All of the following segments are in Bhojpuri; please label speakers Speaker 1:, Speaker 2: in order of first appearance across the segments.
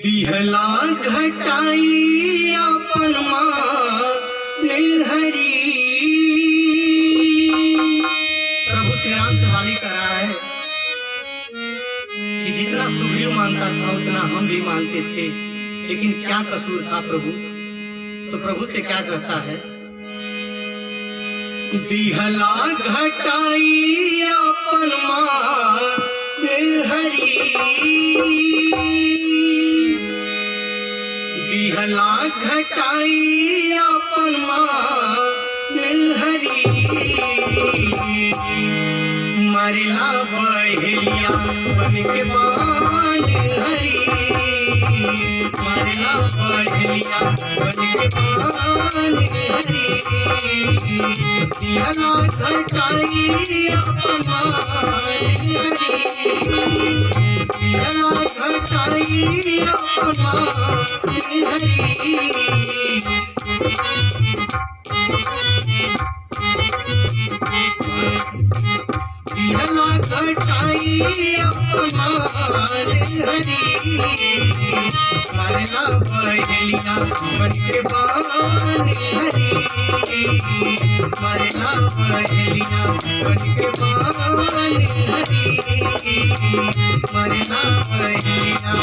Speaker 1: दिहला घटाई अपन निर्हरी। प्रभु श्री राम से वाणी कर रहा है कि जितना सुग्रीव मानता था उतना हम भी मानते थे, लेकिन क्या कसूर था प्रभु। तो प्रभु से क्या कहता है, दिहला घटाई अपन निर्हरी, दिहला घटाई अपन निर्हरी। मरला बहेलिया बन के बान हरी, मरला बहेलिया बन के बान हरी। दिहला घटाई अपन निर्हरी, दिहला घटाई अपन निर्हरी। दिहला घटाई अपन निर्हरी, मरला बहेलिया बन के बान हरी, मरला बहेलिया बन के बान हरी, मरला बहेलिया।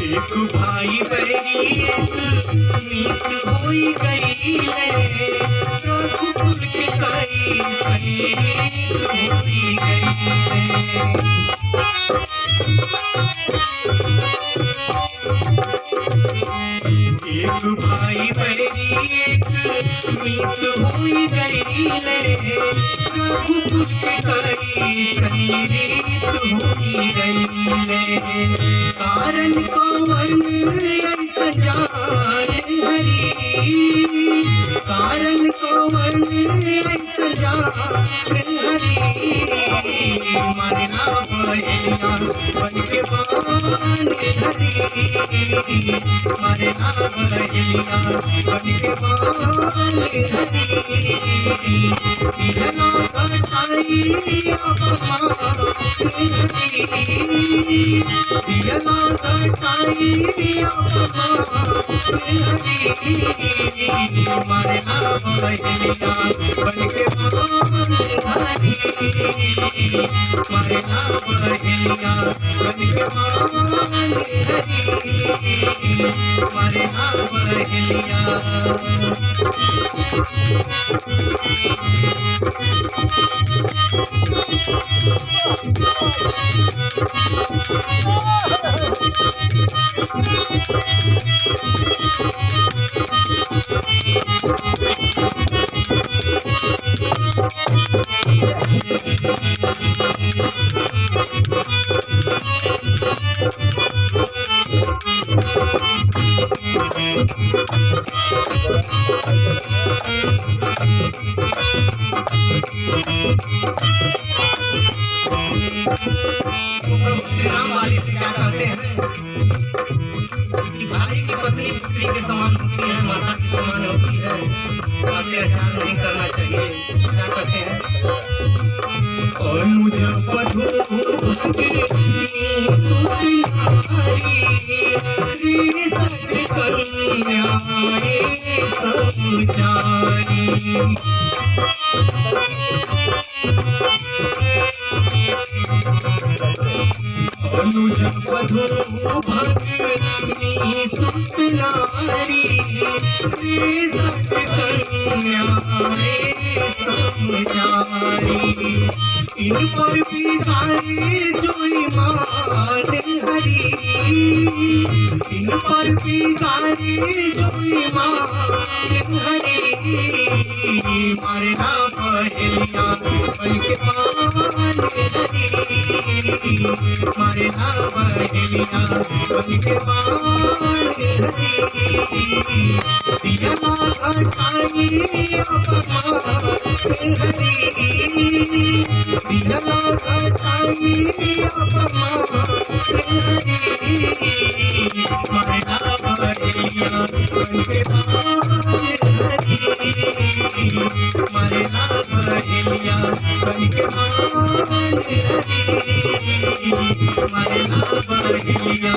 Speaker 1: एक भाई बहरी एक मीत होई गई ले, रघुकुल के कई सहेत होई गई ले। एक भाई बहरी एक मीत होई गई ले, रघुकुल के कई सहेत होई गई ले। कारण कौन ऐसा जान हरी, कारण कौन ऐसा जान हरी। मरला बहेलिया बन के बान हरी, मरला बहेलिया बन के बान हरी। दिहला घटाई अपन निर्हरी, दिहला घटाई अपन निर्हरी। मरला बहेलिया बन के बान हरी, मरला बहेलिया बन के बान हरी, मरला बहेलिया। श्री राम वाली से क्या कहते हैं कि भाई की पत्नी पुत्री के समान होती है, माता के समान होती है, अत्याचार नहीं करना चाहिए। क्या कहते हैं, अनुज वधू कन्या समझारी। अनुज वधू भगनी सुत नारी, कन्या समझारी। इन पर बिगाड़े जो ईमान हरी, इन पर बिगाड़ी जोई माँ हरी मारे ना पहेलिया बन के मान हरी मारे ना पहेलिया बन के मान हरी दिया ना घटाई अपना हरी दिया ना घटाई अपना हरी मारे ना पहेलिया बन के मान हरी मारे ना पहेलिया बन के मान हरी मारे ना पहेलिया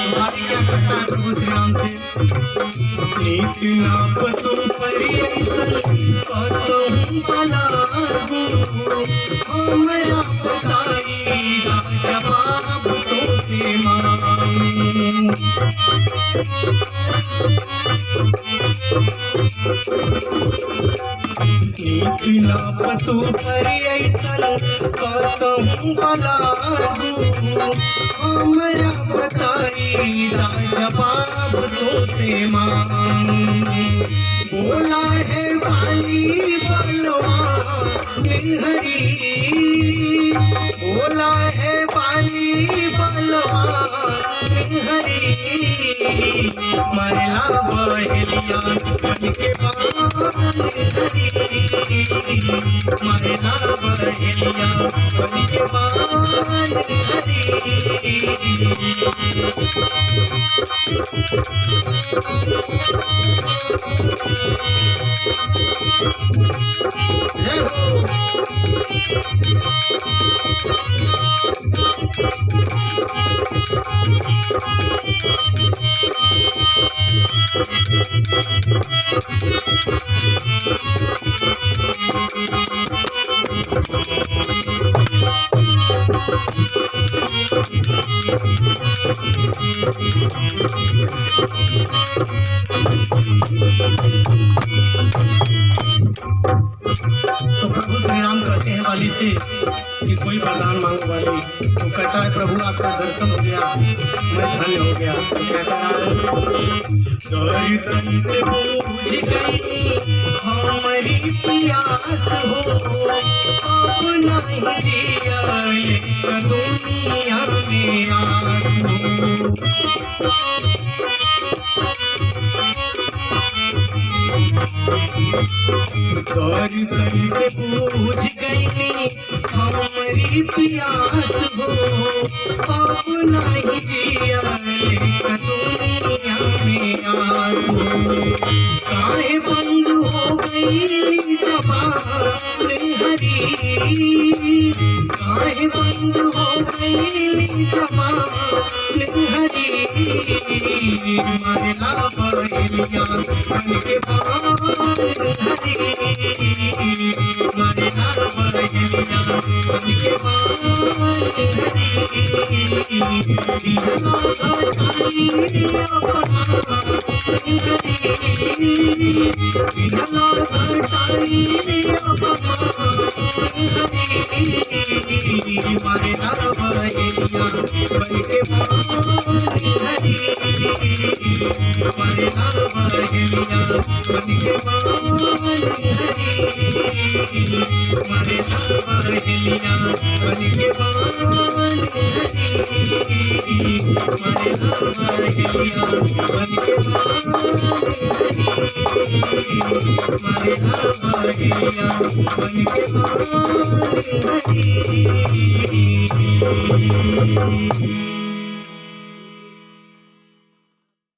Speaker 1: प्रभु श्री राम से नीत ना पसो परियसन कहूँ भला हमरा बताई जवाब तो से मांगूं नीत ना पसो परियसन कहूँ भला हमरा बताई जवाब तो से मांगूं बोला है वाली बलवा हरी बोला है वाली बलवा हरी मरला बहेलिया बन के मान हरी मरला बहेलिया बन के मान हरी तो प्रभु श्री राम कहते हैं वाली से कि कोई वरदान मांगो वाली, तो कहता है प्रभु आपका दर्शन हो गया मैं धन्य हो गया। तो क्या कहा है दर्शन से बूझ गई हमारी प्यास हो अब नहीं जिया दुनिया में आस हो दर्शन से बूझ गई हमारी प्यास हो अब नहीं जिया दुनिया में आस हो काहे बंद हो गई जबान हरी काहे बंद हो गई जबान हरी मरला बहेलिया बन के मान हरी मरला बहेलिया बन के मान हरी दिया घटाई अपना हरी दिया घटाई अपना हरी मारे ना बहेलिया बन के बानी हरी मारे ना बहेलिया बन के बानी हरी मारे ना बहेलिया बन के बानी हरी मारे ना बहेलिया बन के मारे ना बहेलिया बन के बानी हरी।